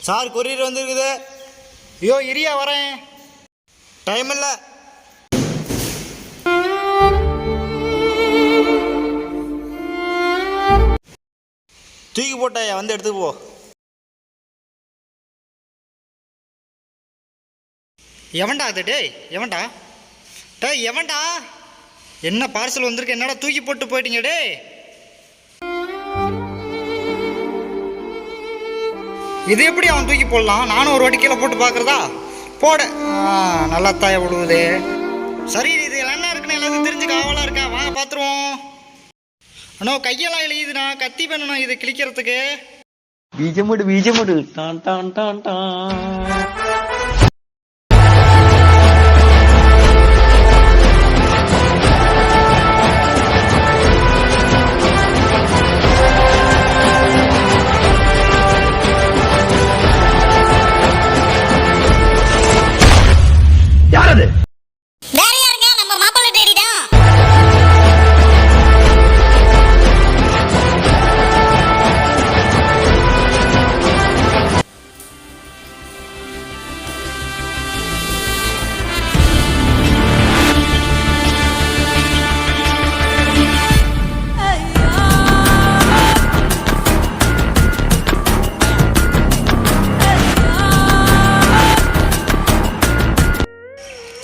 Sir courier வந்துருக்குது. ஐயோ இரியா வரேன், டைம் இல்லை. தூக்கி போட்டாயா, வந்து எடுத்துக்கு போ. எவன்டா அது? டேய் எவன்டா, டேய் எவன்டா? என்ன பார்சல் வந்திருக்கு, என்னடா தூக்கி போட்டு போயிட்டீங்க? டேய் இது எப்படி அவன் தூக்கி போடலாம்? நானும் ஒரு வாட்டி கீழே போட்டு பார்க்குறதா? போட நல்லா தாய விடுவது. சரி இது என்ன இருக்குன்னு எல்லாத்தையும் தெரிஞ்சு காவலாக இருக்கா, வாங்க பார்த்துருவோம். அண்ணா கையெல்லாம் எழுதுண்ணா, கத்தி வேணுண்ணா இது கிளிக்கிறதுக்கு. பீஜமுடு டான் டான் டான் டான். யாரது? வேற யாருங்க, நம்ம மாப்பிள்ளை டேடி தான்.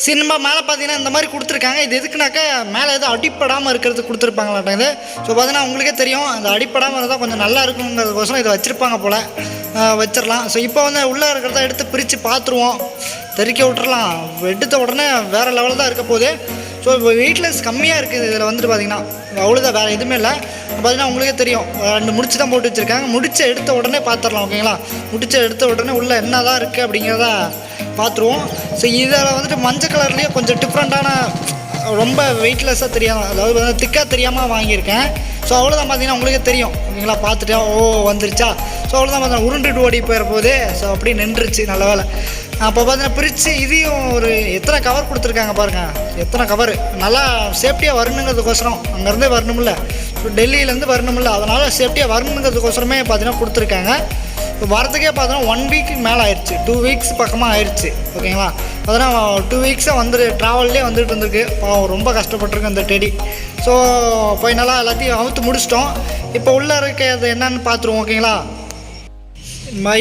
சினிமா மேலே பார்த்தீங்கன்னா இந்த மாதிரி கொடுத்துருக்காங்க. இது எதுக்குனாக்கா மேலே எதுவும் அடிப்படாமல் இருக்கிறதுக்கு கொடுத்துருப்பாங்களாட்ட இது. ஸோ பார்த்தீங்கன்னா உங்களுக்கே தெரியும், அந்த அடிப்படாமல் இருந்தால் கொஞ்சம் நல்லா இருக்குங்கிறதுக்கோசரம் இதை வச்சுருப்பாங்க போல், வச்சிடலாம். ஸோ இப்போ வந்து உள்ளே இருக்கிறத எடுத்து பிரித்து பார்த்துருவோம், தெறிக்க விட்டுறலாம். எடுத்த உடனே வேறு லெவலில் தான் இருக்க போகுது. ஸோ இப்போ வெயிட்லெஸ் கம்மியாக இருக்குது இதில் வந்துட்டு பார்த்தீங்கன்னா, அவ்வளோதான், வேறு எதுவுமே இல்லை. பார்த்தீங்கன்னா உங்களுக்கே தெரியும், 2 முடிச்சு தான் போட்டு வச்சுருக்காங்க. முடிச்ச எடுத்த உடனே பார்த்துடலாம், ஓகேங்களா? முடிச்ச எடுத்த உடனே உள்ளே என்ன தான் இருக்குது அப்படிங்கிறத பார்த்துருவோம். ஸோ இதில் வந்துட்டு மஞ்சள் கலர்லேயே கொஞ்சம் டிஃப்ரெண்ட்டான, ரொம்ப வெயிட்லெஸ்ஸாக தெரியாமல், அதாவது வந்து திக்காக தெரியாமல் வாங்கியிருக்கேன். ஸோ அவ்வளோதான் பார்த்தீங்கன்னா உங்களுக்கே தெரியும், ஓகேங்களா? பார்த்துட்டா ஓ வந்துருச்சா. ஸோ அவ்வளோதான் பார்த்தீங்கன்னா உருண்டுட்டு ஓடி போயிட போகுது. ஸோ அப்படியே நின்றுச்சு, நல்ல வேலை. அப்போ பார்த்தீங்கன்னா பிரித்து இதையும் ஒரு எத்தனை கவர் கொடுத்துருக்காங்க பாருங்கள், எத்தனை கவர். நல்லா சேஃப்டியாக வரணுங்கிறதுக்கோசரம், அங்கேருந்தே வரணுமில்ல, ஸோ டெல்லியிலேருந்து வரணுமில்ல, அதனால் சேஃப்டியாக வரணுங்கிறதுக்கோசரமே பார்த்தீங்கன்னா கொடுத்துருக்காங்க. இப்போ வரத்துக்கே பார்த்தோன்னா 1 வீக்கு மேலே ஆயிடுச்சு, 2 வீக்ஸ் பக்கமாக ஆயிடுச்சு, ஓகேங்களா? அதனால் 2 வீக்ஸாக வந்துட்டு ட்ராவல்லே வந்துட்டு இருந்திருக்கு. பாவம் ரொம்ப கஷ்டப்பட்டுருக்கு அந்த டெடி. ஸோ ஃபைனலாக எல்லாத்தையும் அவுத்து முடிச்சிட்டோம். இப்போ உள்ளே இருக்கிறது என்னன்னு பார்த்துருவோம், ஓகேங்களா?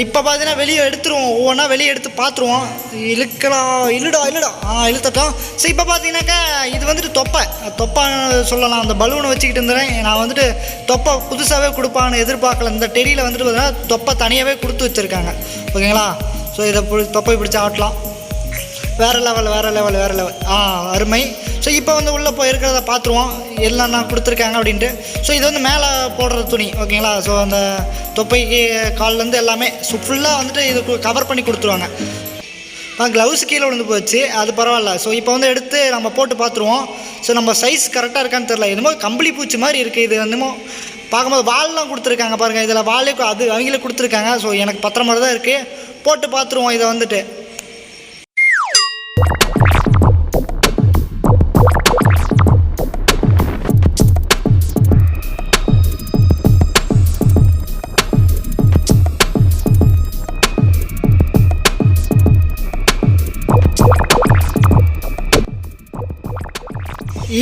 இப்போ பார்த்தீங்கன்னா வெளியே எடுத்துருவோம், ஒவ்வொன்றா வெளியே எடுத்து பார்த்துருவோம். இழுடா இழுத்தட்டோம். ஸோ இப்போ பார்த்தீங்கன்னாக்கா இது வந்துட்டு தொப்பான்னு சொல்லலாம். அந்த பலூனை வச்சுக்கிட்டு இருந்தேன் நான், வந்துட்டு தொப்பை புதுசாகவே கொடுப்பான்னு எதிர்பார்க்கல. இந்த டெடியில் வந்துட்டு பார்த்தீங்கன்னா தொப்பை தனியாகவே கொடுத்து வச்சுருக்காங்க, ஓகேங்களா? ஸோ இதை தொப்பை பிடிச்சி ஆட்டலாம். வேறு லெவல். அருமை. ஸோ இப்போ வந்து உள்ளே போயிருக்கிறத பார்த்துருவோம், எல்லாம் நான் கொடுத்துருக்காங்க அப்படின்ட்டு. ஸோ இது வந்து மேலே போடுற துணி, ஓகேங்களா? ஸோ அந்த தொப்பைக்கு கால்லேருந்து எல்லாமே ஃபுல்லாக வந்துட்டு இது கவர் பண்ணி கொடுத்துருவாங்க. க்ளவுஸ் கீழே விழுந்து போச்சு, அது பரவாயில்ல. ஸோ இப்போ வந்து எடுத்து நம்ம போட்டு பார்த்துருவோம். ஸோ நம்ம சைஸ் கரெக்டாக இருக்கான்னு தெரில, என்னமோ கம்பளி பூச்சி மாதிரி இருக்குது. இது என்னமோ பார்க்கும்போது வால்லாம் கொடுத்துருக்காங்க பாருங்கள், இதில் வாலே அது அவங்களே கொடுத்துருக்காங்க. ஸோ எனக்கு பத்திர மாதிரி தான் இருக்குது. போட்டு பார்த்துருவோம் இதை வந்துட்டு.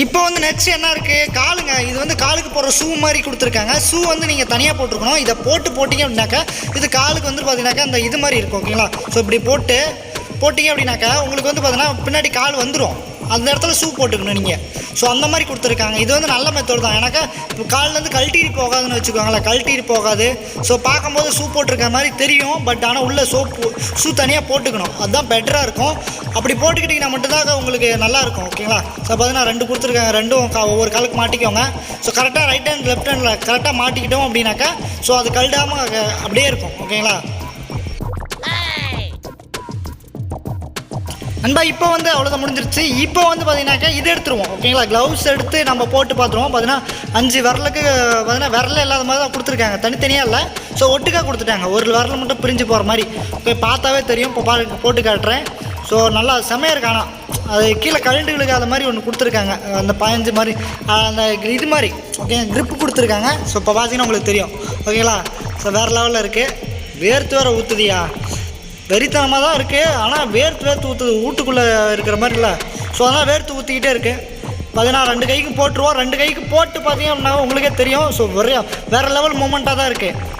இப்போ வந்து நெக்ஸ்ட் என்ன இருக்குது, காலுங்க. இது வந்து காலுக்கு போடுற ஷூ மாதிரி கொடுத்துருக்காங்க. ஷூ வந்து நீங்கள் தனியாக போட்டிருக்கணும். இதை போட்டிங்க அப்படின்னாக்கா இது காலுக்கு வந்து பார்த்தீங்கன்னாக்கா அந்த இது மாதிரி இருக்கும், ஓகேங்களா? ஸோ இப்படி போட்டிங்க அப்படின்னாக்கா உங்களுக்கு வந்து பார்த்தீங்கன்னா பின்னாடி கால் வந்துடும், அந்த இடத்துல ஷூ போட்டுக்கணும் நீங்கள். ஸோ அந்த மாதிரி கொடுத்துருக்காங்க. இது வந்து நல்ல மெத்தட் தான். ஏன்னாக்கா இப்போ கால்லேருந்து கழட்டிட்டு போகாதுன்னு வச்சுக்கோங்களேன், கழட்டிட்டு போகாது. ஸோ பார்க்கும்போது ஷூ போட்டிருக்க மாதிரி தெரியும், பட் ஆனால் உள்ள ஷூ தனியாக போட்டுக்கணும், அதுதான் பெட்டராக இருக்கும். அப்படி போட்டுக்கிட்டிங்கன்னா மட்டும்தான் உங்களுக்கு நல்லாயிருக்கும், ஓகேங்களா? ஸோ பார்த்தீங்கன்னா 2 கொடுத்துருக்காங்க, 2ம் ஒவ்வொரு காலுக்கு மாட்டிக்கோங்க. ஸோ கரெக்டாக ரைட் ஹேண்ட் லெஃப்ட் ஹேண்டில் கரெக்டாக மாட்டிக்கிட்டோம் அப்படின்னாக்கா ஸோ அது கழட்டாமல் அப்படியே இருக்கும், ஓகேங்களா? நண்பா இப்போ வந்து அவ்வளோதான் முடிஞ்சிருச்சு. இப்போ வந்து பார்த்தீங்கன்னாக்கா இது எடுத்துருவோம், ஓகேங்களா? க்ளவுஸ் எடுத்து நம்ம போட்டு பார்த்துருவோம். பார்த்தீங்கன்னா 5 விரலுக்கு பார்த்தீங்கன்னா விரல் இல்லாத மாதிரி தான் கொடுத்துருக்காங்க, தனித்தனியாக இல்லை. ஸோ ஒட்டுக்காக கொடுத்துட்டாங்க, ஒரு விரல் மட்டும் பிரிஞ்சு போகிற மாதிரி. இப்போ பார்த்தாவே தெரியும். இப்போ போட்டு காட்டுறேன். ஸோ நல்லா செமையாக இருக்கானா, அது கீழே கழண்டு விழுகாத மாதிரி ஒன்று கொடுத்துருக்காங்க, அந்த 15 மாதிரி அந்த இது மாதிரி, ஓகே, க்ரிப்பு கொடுத்துருக்காங்க. ஸோ இப்போ பார்த்தீங்கன்னா உங்களுக்கு தெரியும், ஓகேங்களா? ஸோ வேறு லெவலில் இருக்குது. வேர்த்து வேறு ஊற்றுதியா. வெறித்தனமாக தான் இருக்குது. ஆனால் வேர்த்து ஊற்றுது, வீட்டுக்குள்ளே இருக்கிற மாதிரி இல்லை. ஸோ அதனால் வேர்த்து ஊற்றிக்கிட்டே இருக்குது. பார்த்தீங்கன்னா 2 கைக்கு போட்டுருவோம். 2 கைக்கு போட்டு பார்த்தீங்க அப்படின்னா உங்களுக்கே தெரியும். ஸோ வேறு லெவல் மூமெண்ட்டாக தான் இருக்குது.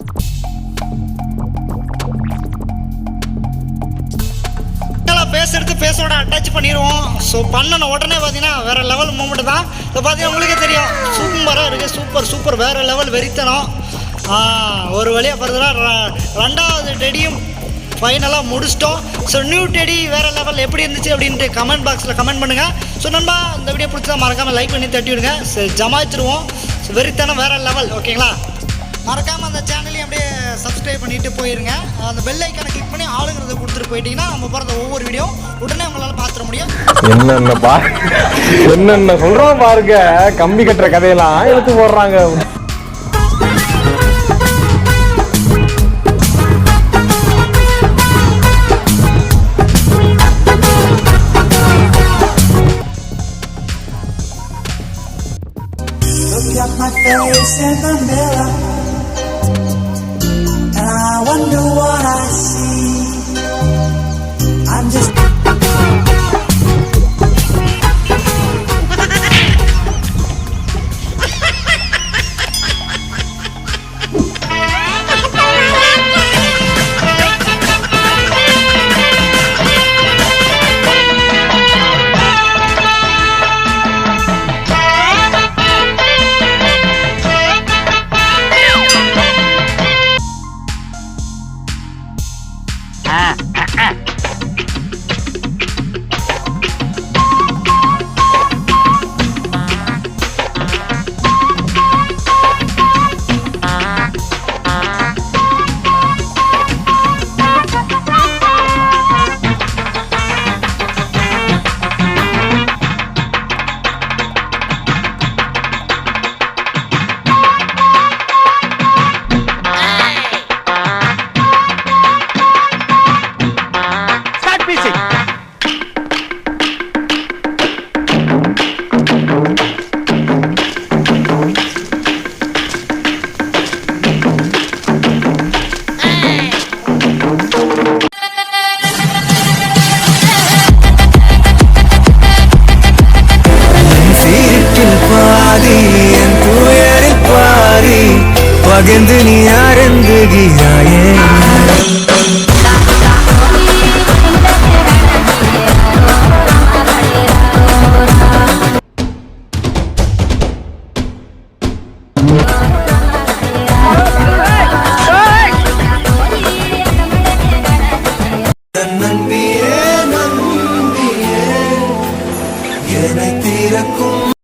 ஃபேஸ் எடுத்து ஃபேஸோட அட்டாச் பண்ணிடுவோம். ஸோ பண்ணன உடனே பார்த்தீங்கன்னா வேறு லெவல் மூமெண்ட் தான். ஸோ பார்த்தீங்கன்னா உங்களுக்கே தெரியும், சூப்பராக இருக்குது. சூப்பர் வேறு லெவல் வெறித்தனம். ஒரு வழியாக பார்த்தீங்கன்னா 2வது டெடியும் ஃபைனலாக முடிச்சிட்டோம். ஸோ நியூ டெடி வேறு லெவல் எப்படி இருந்துச்சு அப்படின்ட்டு கமெண்ட் பாக்ஸில் கமெண்ட் பண்ணுங்கள். ஸோ நண்பா இந்த வீடியோ பிடிச்சா மறக்காமல் லைக் பண்ணி தட்டி விடுங்க. ஜமாச்சிருவோம். ஸோ வெறித்தனம் வேறு லெவல். ஓகேங்களா? மறக்காமல் அந்த சேனலையும் அப்படியே சப்ஸ்கிரைப் பண்ணிட்டு போயிருங்க. அந்த பெல் ஐக்கானை கிளிக் பண்ணி ஆளுங்கிறத கொடுத்துட்டு போயிட்டீங்கன்னா நம்ம போகிற ஒவ்வொரு வீடியோ உடனே உங்களால் பார்த்துட முடியும். என்னென்ன சொல்கிறோம் பாருங்க. கம்பி கட்டுற கதையெல்லாம் எடுத்து போடுறாங்க. Look at my face in the mirror, and I wonder what I see. I'm just பகந்து நீ அருந்துகிறாயே. நம்பியே நம்பியே என்னை தீரக்கும்